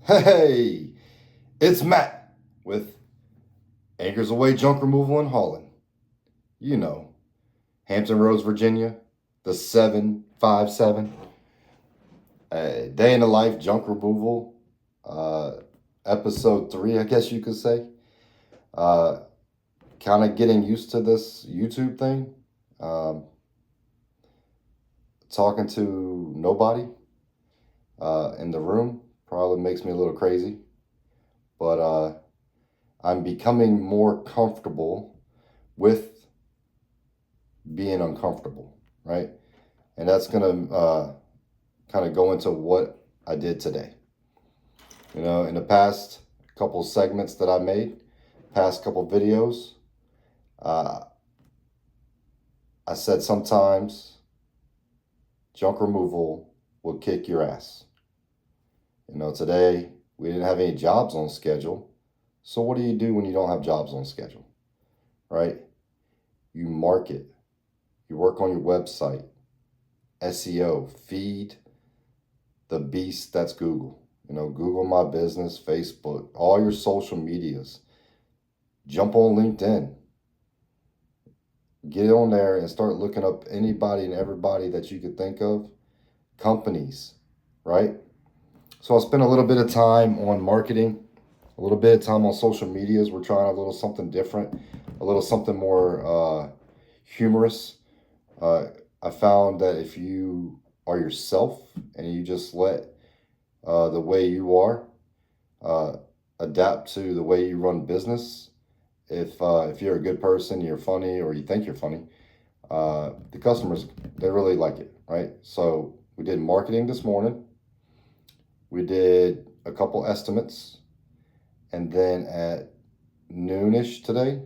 Hey, it's Matt with Anchors Away Junk Removal and Hauling. You know, Hampton Roads, Virginia, the 757. Day in the Life Junk Removal, uh, episode 3, I guess you could say. Uh, kind of getting used to this YouTube thing. Um, Talking to nobody in the room probably makes me a little crazy, but I'm becoming more comfortable with being uncomfortable, right? And that's going to kind of go into what I did today. You know, in the past couple segments that I made, past couple videos, uh, I said sometimes junk removal will kick your ass. You know, today we didn't have any jobs on schedule. So what do you do when you don't have jobs on schedule, right? You market, you work on your website, SEO, feed the beast that's Google. You know, Google My Business, Facebook, all your social medias. Jump on LinkedIn. Get on there and start looking up anybody and everybody that you could think of. Companies, right? So I spent a little bit of time on marketing, a little bit of time on social medias. We're trying a little something different, a little something more humorous. I found that if you are yourself and you just let the way you are uh, adapt to the way you run business, if you're a good person, you're funny, or you think you're funny, the customers, they really like it, right? So we did marketing this morning. We did a couple estimates, and then at noonish today,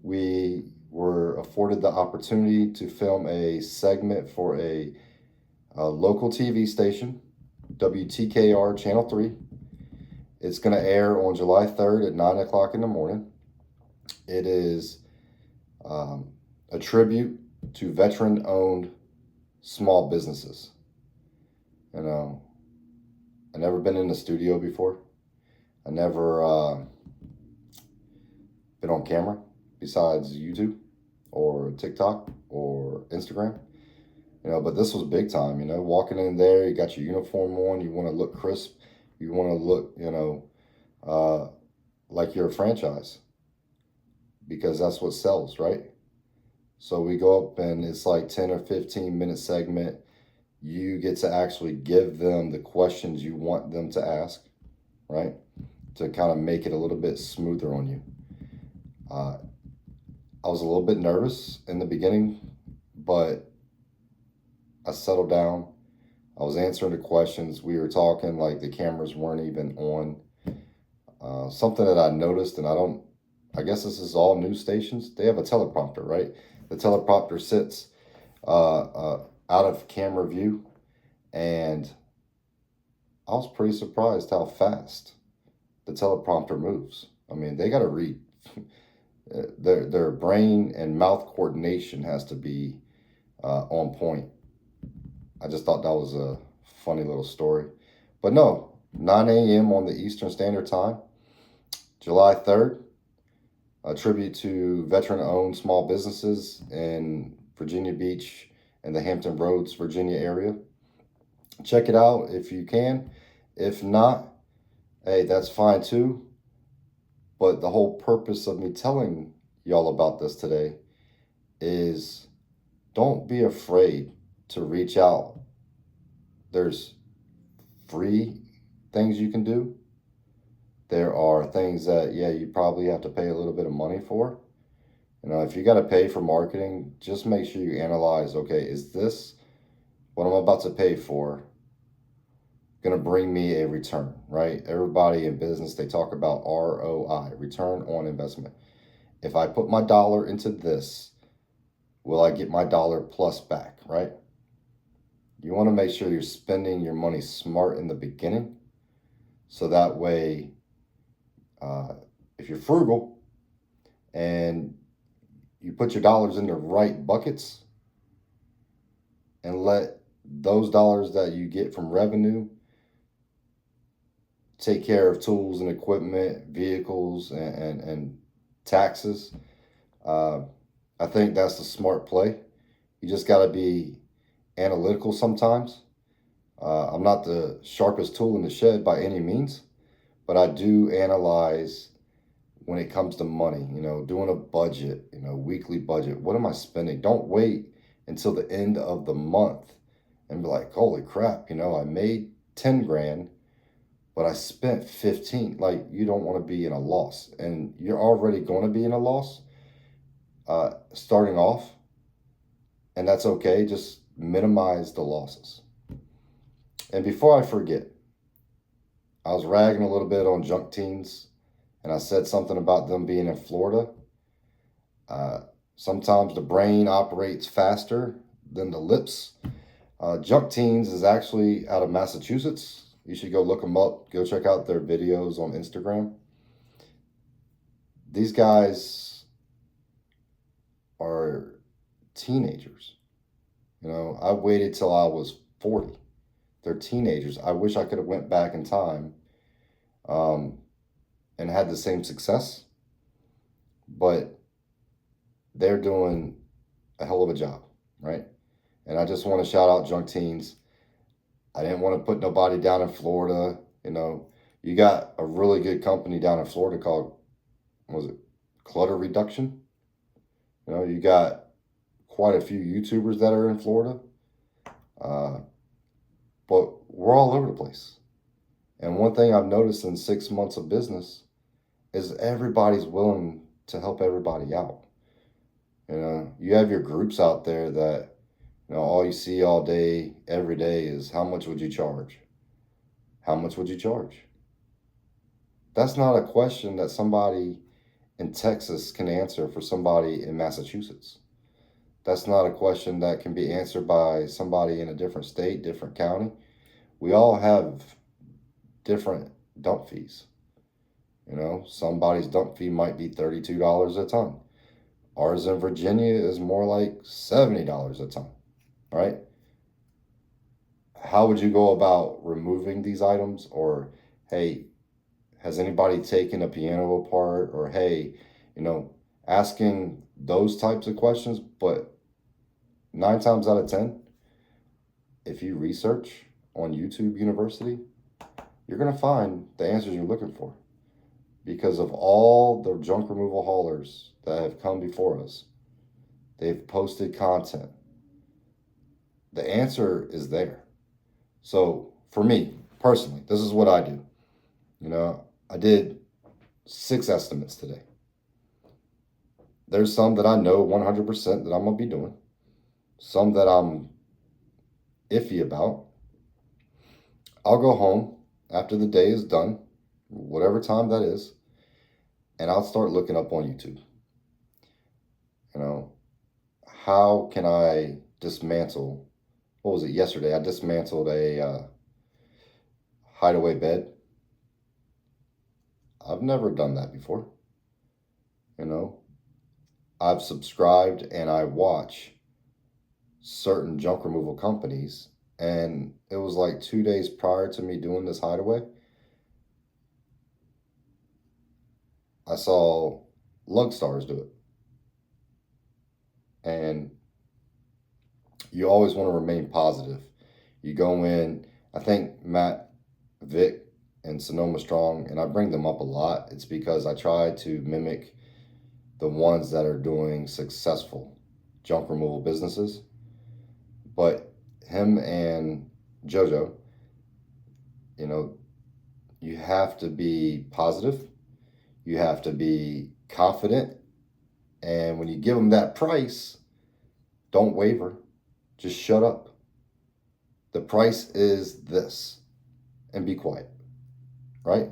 we were afforded the opportunity to film a segment for a local TV station, WTKR Channel 3. It's going to air on July 3rd at 9 o'clock in the morning. It is a tribute to veteran-owned small businesses. You know, I've never been in the studio before. I never been on camera besides YouTube or TikTok or Instagram. You know, but this was big time. You know, walking in there, you got your uniform on, you want to look crisp, you want to look, like you're a franchise, because that's what sells, right? So we go up and it's like 10 or 15 minute segment. You get to actually give them the questions you want them to ask, right? To kind of make it a little bit smoother on you. I was a little bit nervous in the beginning, but I settled down. I was answering the questions. We were talking like the cameras weren't even on. Something that I noticed, and I guess this is all news stations, they have a teleprompter, right? The teleprompter sits out of camera view, and I was pretty surprised how fast the teleprompter moves. I mean, they got to read. Their brain and mouth coordination has to be on point. I just thought that was a funny little story. But no, 9 a.m. on the Eastern Standard Time, July 3rd, a tribute to veteran-owned small businesses in Virginia Beach and the Hampton Roads, Virginia area. Check it out if you can. If not, hey, that's fine too. But the whole purpose of me telling y'all about this today is don't be afraid to reach out. There's free things you can do. There are things that, yeah, you probably have to pay a little bit of money for. You know, if you got to pay for marketing, just make sure you analyze, okay, is this what I'm about to pay for going to bring me a return, right? Everybody in business, they talk about ROI, return on investment. If I put my dollar into this, will I get my dollar plus back, right? You want to make sure you're spending your money smart in the beginning. So that way, if you're frugal and you put your dollars in the right buckets and let those dollars that you get from revenue take care of tools and equipment, vehicles, and taxes. I think that's the smart play. You just got to be analytical sometimes. I'm not the sharpest tool in the shed by any means, but I do analyze when it comes to money, doing a budget, weekly budget. What am I spending? Don't wait until the end of the month and be like, holy crap, I made 10 grand, but I spent 15. Like, you don't want to be in a loss, and you're already going to be in a loss starting off, and that's okay. Just minimize the losses. And before I forget, I was ragging a little bit on junk teens, and I said something about them being in Florida. Sometimes the brain operates faster than the lips. Junk Teens is actually out of Massachusetts. You should go look them up. Go check out their videos on Instagram. These guys are teenagers. I waited till I was 40. They're teenagers. I wish I could have went back in time and had the same success, but they're doing a hell of a job, right? And I just want to shout out Junk Teens. I didn't want to put nobody down in Florida. You got a really good company down in Florida called, what was it, Clutter Reduction. You got quite a few YouTubers that are in Florida. But we're all over the place. And one thing I've noticed in 6 months of business is everybody's willing to help everybody out. You have your groups out there that, all you see all day, every day is, how much would you charge? How much would you charge? That's not a question that somebody in Texas can answer for somebody in Massachusetts. That's not a question that can be answered by somebody in a different state, different county. We all have different dump fees. Somebody's dump fee might be $32 a ton. Ours in Virginia is more like $70 a ton, right? How would you go about removing these items? Or, hey, has anybody taken a piano apart? Or, hey, asking those types of questions. But 9 times out of 10, if you research on YouTube University, you're going to find the answers you're looking for. Because of all the junk removal haulers that have come before us, they've posted content. The answer is there. So for me, personally, this is what I do. I did 6 estimates today. There's some that I know 100% that I'm going to be doing. Some that I'm iffy about. I'll go home after the day is done, whatever time that is, and I'll start looking up on YouTube. How can I dismantle, what was it, yesterday? I dismantled a hideaway bed. I've never done that before. I've subscribed and I watch certain junk removal companies, and it was like 2 days prior to me doing this hideaway, I saw Lug Stars do it. And you always want to remain positive. You go in, I think Matt, Vic, and Sonoma Strong, and I bring them up a lot. It's because I try to mimic the ones that are doing successful junk removal businesses. But him and JoJo, you have to be positive. You have to be confident. And when you give them that price, don't waver. Just shut up. The price is this. And be quiet. Right?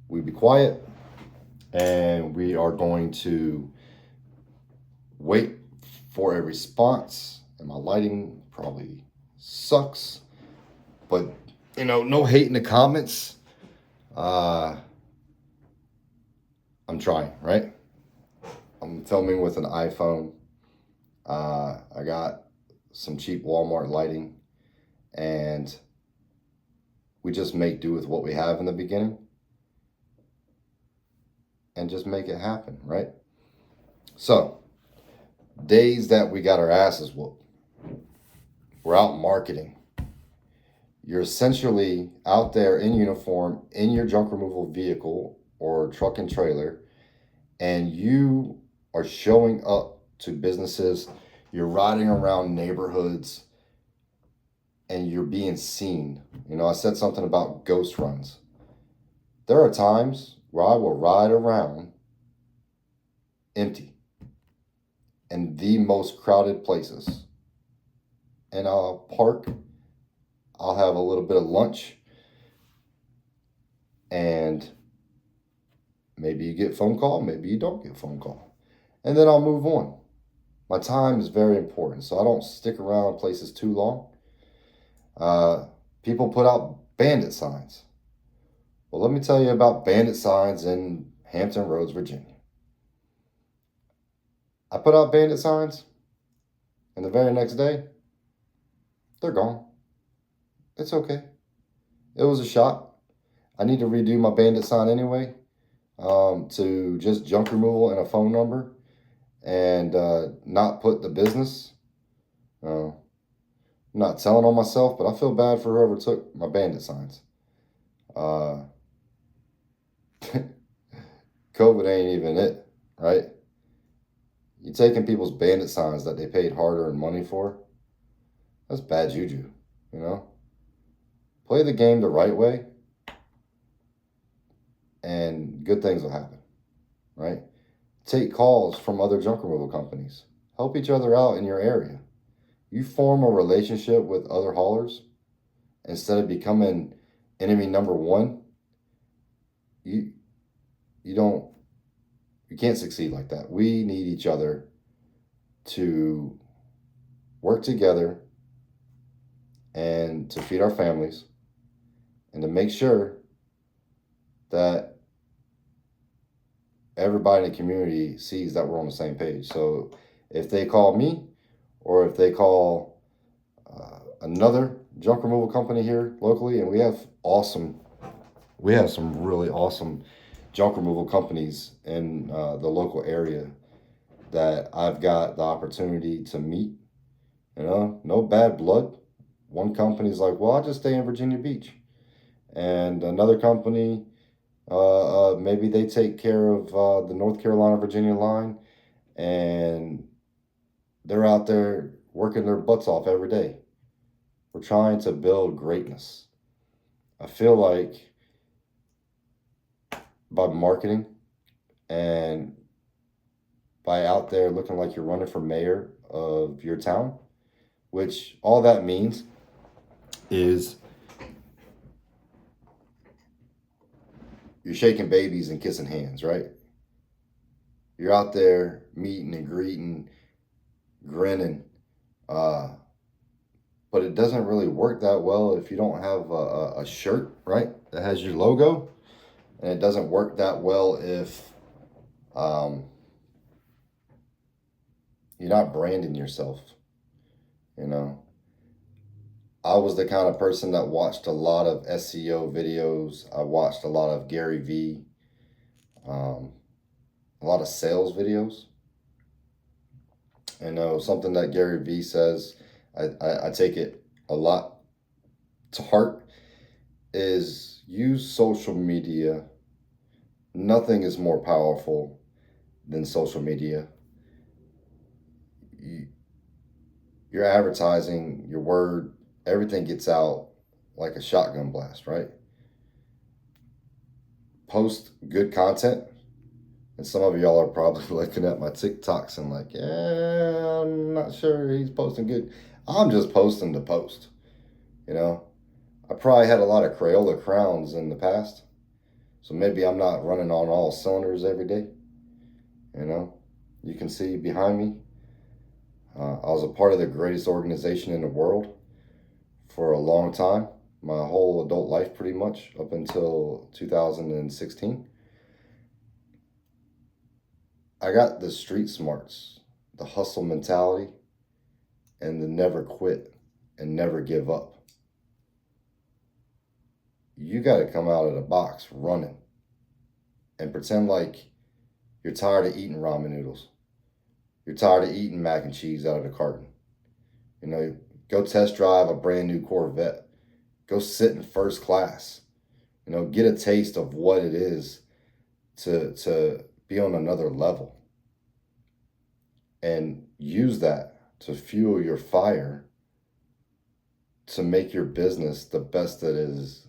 We be quiet. And we are going to wait for a response. And my lighting probably sucks. But, no hate in the comments. I'm trying, right? I'm filming with an iPhone. I got some cheap Walmart lighting. And We just make do with what we have in the beginning and just make it happen, right? So, days that we got our asses whooped, we're out marketing. You're essentially out there in uniform in your junk removal vehicle or truck and trailer, and you are showing up to businesses, you're riding around neighborhoods, and you're being seen. You know, I said something about ghost runs. There are times where I will ride around empty in the most crowded places, and I'll park, I'll have a little bit of lunch, and maybe you get phone call, maybe you don't get phone call, and then I'll move on. My time is very important, so I don't stick around places too long. People put out bandit signs. Well, let me tell you about bandit signs in Hampton Roads, Virginia. I put out bandit signs, and the very next day, they're gone. It's okay. It was a shot. I need to redo my bandit sign anyway, to just junk removal and a phone number, and not put the business. I'm not telling on myself, but I feel bad for whoever took my bandit signs. Uh, COVID ain't even it, right? You taking people's bandit signs that they paid hard-earned money for, that's bad juju, you know? Play the game the right way, and good things will happen, right? Take calls from other junk removal companies. Help each other out in your area. You form a relationship with other haulers instead of becoming enemy number one. You can't succeed like that. We need each other to work together and to feed our families and to make sure that everybody in the community sees that we're on the same page. So if they call me, or if they call another junk removal company here locally, and we have some really awesome junk removal companies in the local area that I've got the opportunity to meet. You know, no bad blood. One company's like, well, I'll just stay in Virginia Beach. And another company, maybe they take care of the North Carolina, Virginia line, and they're out there working their butts off every day. We're trying to build greatness. I feel like by marketing and by out there looking like you're running for mayor of your town, which all that means is you're shaking babies and kissing hands, right? You're out there meeting and greeting, grinning, but it doesn't really work that well if you don't have a shirt, right, that has your logo, and it doesn't work that well if you're not branding yourself. You know, I was the kind of person that watched a lot of SEO videos. I watched a lot of Gary Vee, a lot of sales videos. You know, something that Gary Vee says, I take it a lot to heart, is use social media. Nothing is more powerful than social media. Your advertising, your word, everything gets out like a shotgun blast, right? Post good content. And some of y'all are probably looking at my TikToks and like, yeah, I'm not sure he's posting good. I'm just posting to post. You know, I probably had a lot of Crayola crowns in the past, so maybe I'm not running on all cylinders every day. You know, you can see behind me, I was a part of the greatest organization in the world for a long time, my whole adult life pretty much, up until 2016. I got the street smarts, the hustle mentality, and the never quit and never give up. you got to come out of the box running and pretend like you're tired of eating ramen noodles. You're tired of eating mac and cheese out of the carton. You know, go test drive a brand new Corvette. Go sit in first class. You know, get a taste of what it is to be on another level. And use that to fuel your fire to make your business the best that it is.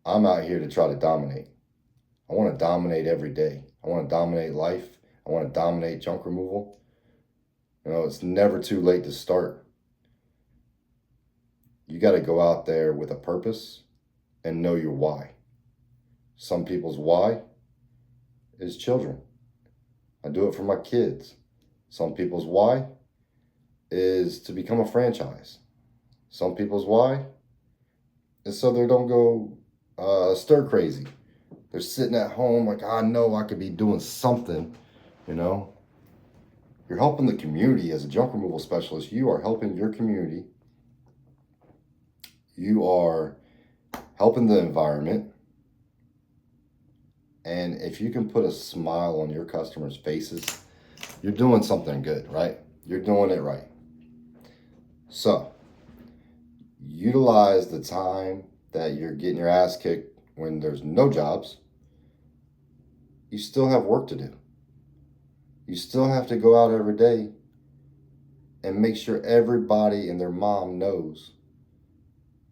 I'm out here to try to dominate. I want to dominate every day. I want to dominate life. I want to dominate junk removal. You know, it's never too late to start. You got to go out there with a purpose and know your why. Some people's why is children. I do it for my kids. Some people's why is to become a franchise. Some people's why is so they don't go stir crazy. They're sitting at home like, I know I could be doing something, you know. You're helping the community as a junk removal specialist. You are helping your community. You are helping the environment. And if you can put a smile on your customers' faces, you're doing something good, right? You're doing it right. So, utilize the time that you're getting your ass kicked when there's no jobs. You still have work to do. You still have to go out every day and make sure everybody and their mom knows,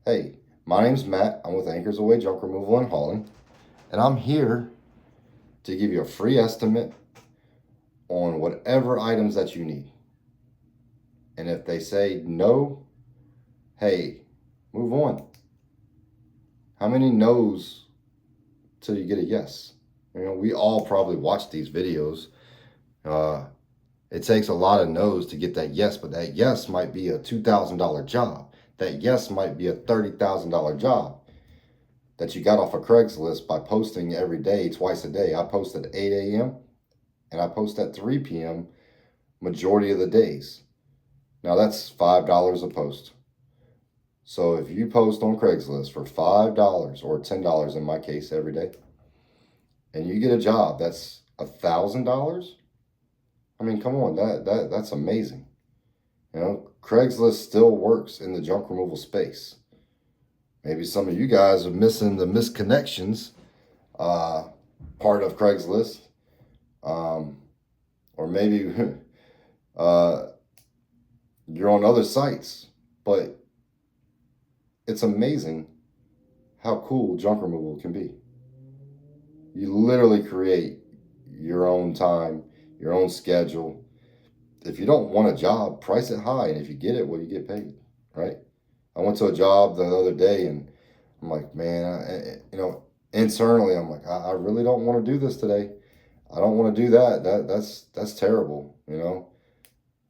hey, my name's Matt. I'm with Anchors Away Junk Removal and Hauling, and I'm here to give you a free estimate on whatever items that you need. And if they say no, hey, move on. How many no's till you get a yes? You know, we all probably watch these videos. It takes a lot of no's to get that yes, but that yes might be a $2,000 job. That yes might be a $30,000 job that you got off of Craigslist by posting every day, twice a day. I post at 8 a.m. and I post at 3 p.m. majority of the days. Now that's $5 a post. So if you post on Craigslist for $5 or $10 in my case every day, and you get a job that's $1,000, I mean, come on, that's amazing. You know, Craigslist still works in the junk removal space. Maybe some of you guys are missing the misconnections part of Craigslist. Or maybe you're on other sites, but it's amazing how cool junk removal can be. You literally create your own time, your own schedule. If you don't want a job, price it high. And if you get it, well, you get paid, right? I went to a job the other day and I'm like, man, you know, internally, I'm like, I really don't want to do this today. I don't want to do that. That's terrible. You know,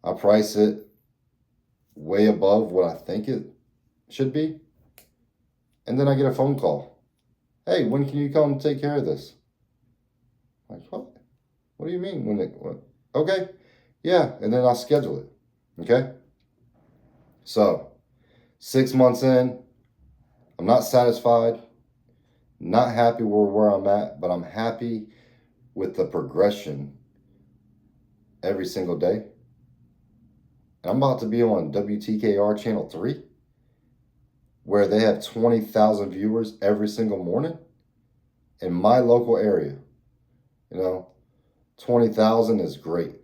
I price it way above what I think it should be. And then I get a phone call. Hey, when can you come take care of this? I'm like, what? What do you mean? What? Okay. Yeah. And then I'll schedule it. Okay. So 6 months in, I'm not satisfied, not happy where I'm at, but I'm happy with the progression every single day. And I'm about to be on WTKR Channel 3, where they have 20,000 viewers every single morning in my local area. You know, 20,000 is great.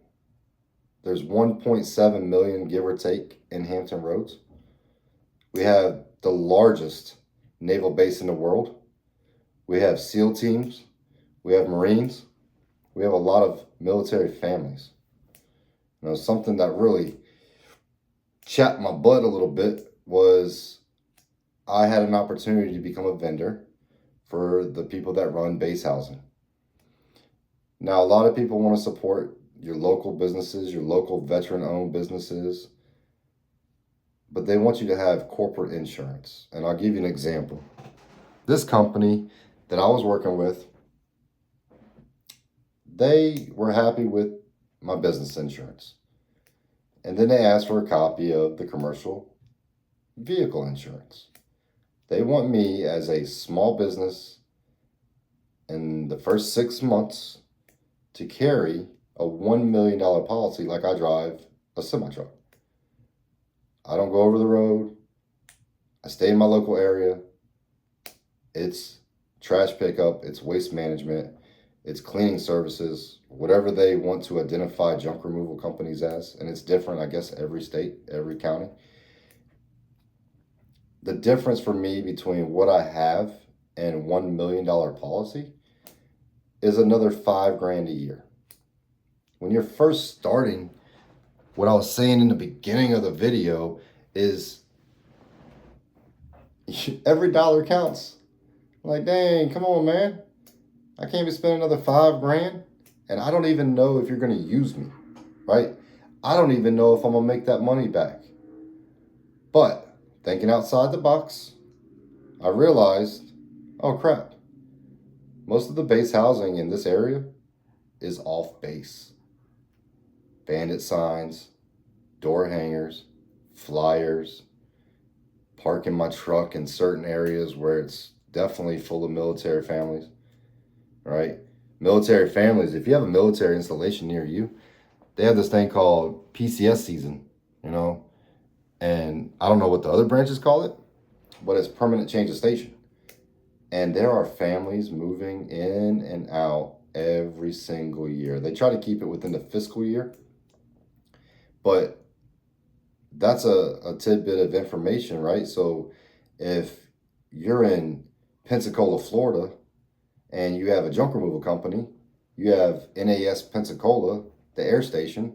There's 1.7 million, give or take, in Hampton Roads. We have the largest naval base in the world. We have SEAL teams. We have Marines. We have a lot of military families. You know, something that really chapped my butt a little bit was I had an opportunity to become a vendor for the people that run base housing. Now, a lot of people want to support your local businesses, your local veteran-owned businesses, but they want you to have corporate insurance. And I'll give you an example. This company that I was working with, they were happy with my business insurance. And then they asked for a copy of the commercial vehicle insurance. They want me as a small business in the first 6 months to carry a $1 million policy like I drive a semi-truck. I don't go over the road. I stay in my local area. It's trash pickup, it's waste management, it's cleaning services, whatever they want to identify junk removal companies as. And it's different, I guess, every state, every county. The difference for me between what I have and $1 million policy is another $5,000 a year. When you're first starting, what I was saying in the beginning of the video is every dollar counts. Like, dang, come on, man. I can't be spending another $5,000. And I don't even know if you're going to use me, right? I don't even know if I'm going to make that money back. But thinking outside the box, I realized, oh crap, most of the base housing in this area is off base. Bandit signs, door hangers, flyers, parking my truck in certain areas where it's definitely full of military families, right? Military families, if you have a military installation near you, they have this thing called PCS season, you know, and I don't know what the other branches call it, but it's permanent change of station. And there are families moving in and out every single year. They try to keep it within the fiscal year, but that's a tidbit of information, right? So if you're in Pensacola, Florida, and you have a junk removal company, you have NAS Pensacola, the air station,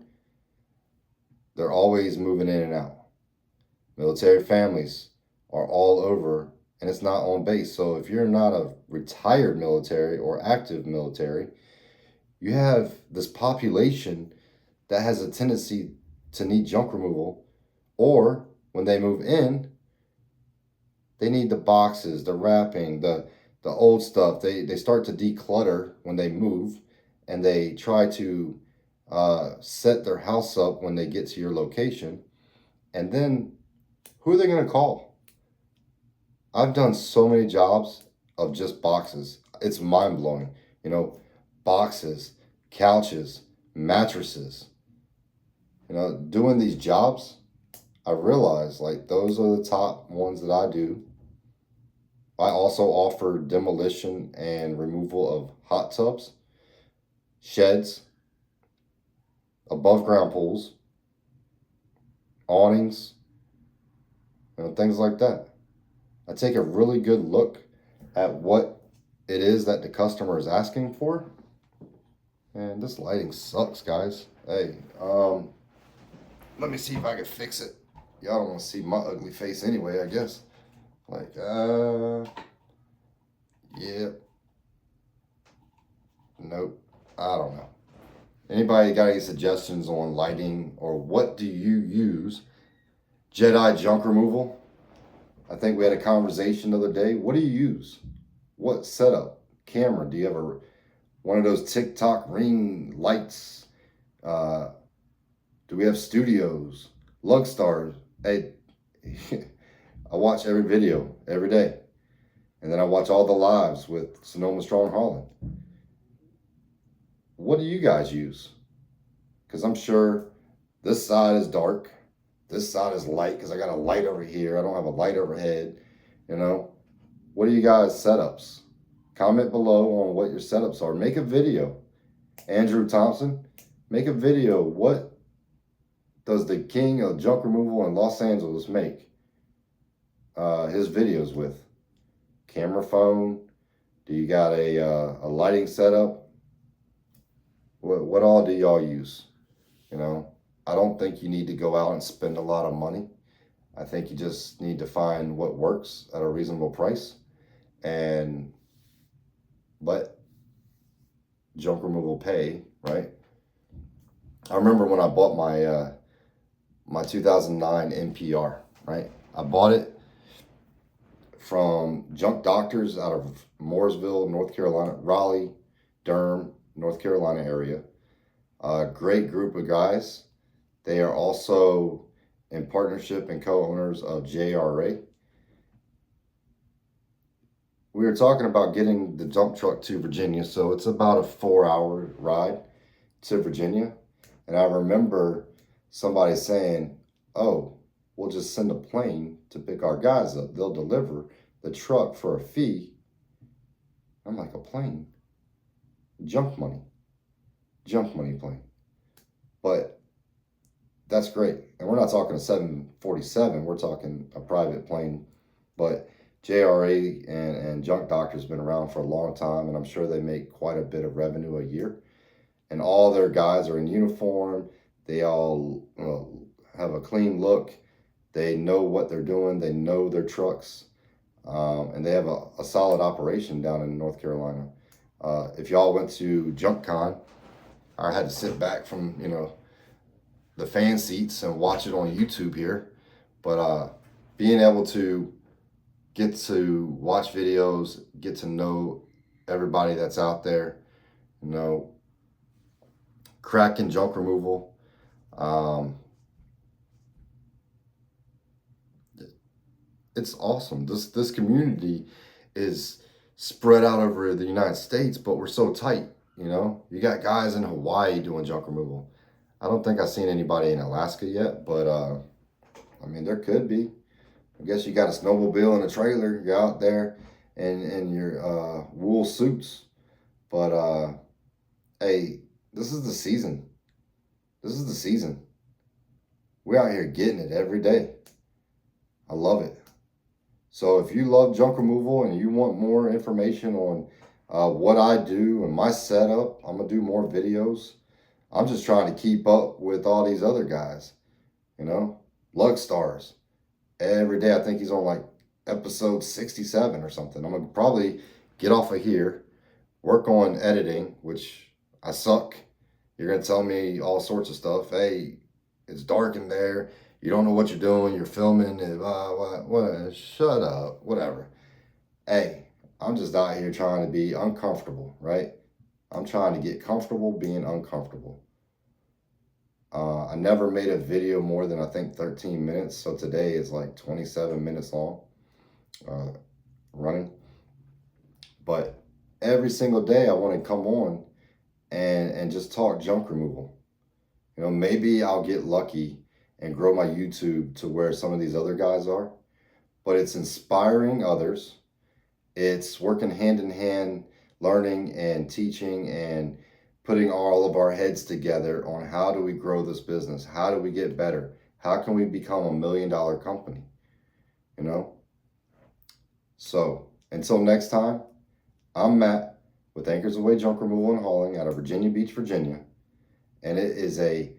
they're always moving in and out. Military families are all over, and it's not on base. So if you're not a retired military or active military, you have this population that has a tendency to need junk removal, or when they move in, they need the boxes, the wrapping, the old stuff. They start to declutter when they move, and they try to set their house up when they get to your location. And then who are they going to call? I've done so many jobs of just boxes. It's mind-blowing. You know, boxes, couches, mattresses. You know, doing these jobs, I realized like those are the top ones that I do. I also offer demolition and removal of hot tubs, sheds, above ground pools, awnings, you know, things like that. I take a really good look at what it is that the customer is asking for. And this lighting sucks, guys. Hey, let me see if I can fix it. Y'all don't want to see my ugly face anyway, I guess. Like, yeah. Nope. I don't know. Anybody got any suggestions on lighting, or what do you use? Jedi junk removal. I think we had a conversation the other day. What do you use? What setup? Camera? Do you have one of those TikTok ring lights? Do we have studios? Lug stars? Hey, I watch every video every day. And then I watch all the lives with Sonoma Strong Holland. What do you guys use? Because I'm sure this side is dark. This side is light because I got a light over here. I don't have a light overhead. You know, what are you guys' setups? Comment below on what your setups are. Make a video. Andrew Thompson, make a video. What does the king of junk removal in Los Angeles make his videos with? Camera phone? Do you got a lighting setup? What all do y'all use? You know, I don't think you need to go out and spend a lot of money. I think you just need to find what works at a reasonable price and let junk removal pay, right? I remember when I bought my 2009 NPR, right? I bought it from Junk Doctors out of Mooresville, North Carolina, Raleigh, Durham, North Carolina area. A great group of guys. They are also in partnership and co-owners of JRA. we were talking about getting the dump truck to Virginia. So it's about a 4-hour ride to Virginia. And I remember somebody saying, oh, we'll just send a plane to pick our guys up. They'll deliver the truck for a fee. I'm like, a plane? Junk money plane. But that's great. And we're not talking a 747, we're talking a private plane. But JRA and Junk Doctor's been around for a long time, and I'm sure they make quite a bit of revenue a year. And all their guys are in uniform. They all have a clean look. They know what they're doing. They know their trucks. And they have a solid operation down in North Carolina. If y'all went to JunkCon, I had to sit back from, the fan seats and watch it on YouTube here. But being able to get to watch videos, get to know everybody that's out there, crack and junk removal. It's awesome. This community is spread out over the United States, but we're so tight. You got guys in Hawaii doing junk removal. I don't think I've seen anybody in Alaska yet, but there could be. I guess you got a snowmobile and a trailer. You're out there in your wool suits. But hey, this is the season. We're out here getting it every day. I love it. So if you love junk removal and you want more information on what I do and my setup, I'm going to do more videos. I'm just trying to keep up with all these other guys, Lug Stars. Every day, I think he's on like episode 67 or something. I'm going to probably get off of here, work on editing, which I suck. You're going to tell me all sorts of stuff. Hey, it's dark in there. You don't know what you're doing. You're filming. Shut up. Whatever. Hey, I'm just out here trying to be uncomfortable, right? I'm trying to get comfortable being uncomfortable. I never made a video more than, I think, 13 minutes. So today is like 27 minutes long running. But every single day I want to come on and just talk junk removal. Maybe I'll get lucky and grow my YouTube to where some of these other guys are. But it's inspiring others. It's working hand in hand, learning and teaching and putting all of our heads together on how do we grow this business? How do we get better? How can we become $1 million company? So until next time, I'm Matt with Anchors Away Junk Removal and Hauling out of Virginia Beach, Virginia. And it is a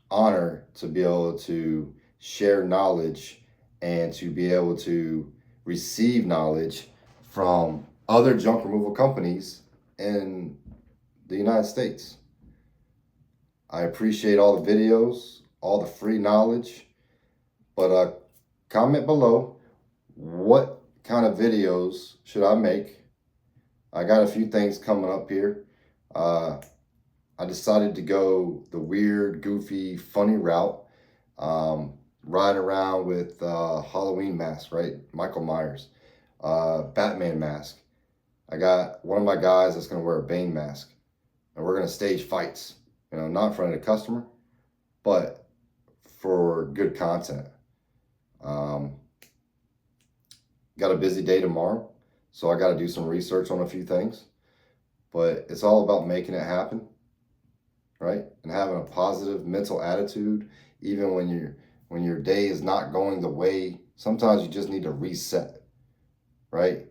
honor to be able to share knowledge and to be able to receive knowledge from other junk removal companies in the United States. I appreciate all the videos, all the free knowledge, but comment below what kind of videos should I make. I got a few things coming up here. I decided to go the weird, goofy, funny route. Ride around with Halloween mask, right? Michael Myers. Batman mask. I got one of my guys that's going to wear a Bane mask. And we're going to stage fights. Not in front of the customer, but for good content. Got a busy day tomorrow, so I got to do some research on a few things. But it's all about making it happen, right? And having a positive mental attitude, even when your day is not going the way. Sometimes you just need to reset, right?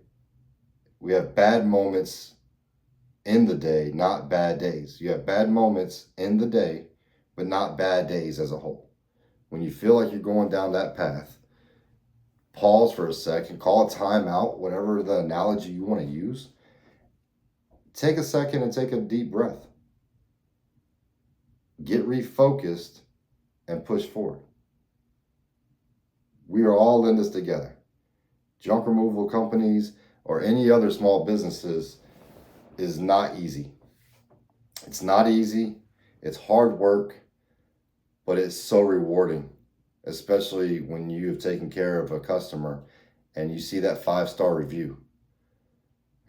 We have bad moments in the day, not bad days. You have bad moments in the day, but not bad days as a whole. When you feel like you're going down that path, pause for a second, call a timeout, whatever the analogy you want to use. Take a second and take a deep breath. Get refocused and push forward. We are all in this together. Junk removal companies or any other small businesses is not easy. It's not easy. It's hard work, but it's so rewarding, especially when you have taken care of a customer and you see that 5-star review.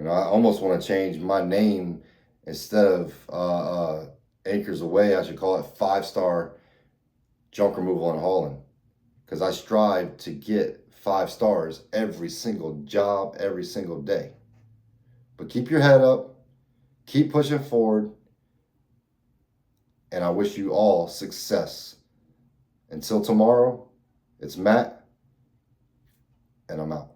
You know, I almost want to change my name. Instead of acres away, I should call it 5-star junk removal and hauling, because I strive to get 5 stars every single job, every single day. But keep your head up, keep pushing forward, and I wish you all success. Until tomorrow, it's Matt, and I'm out.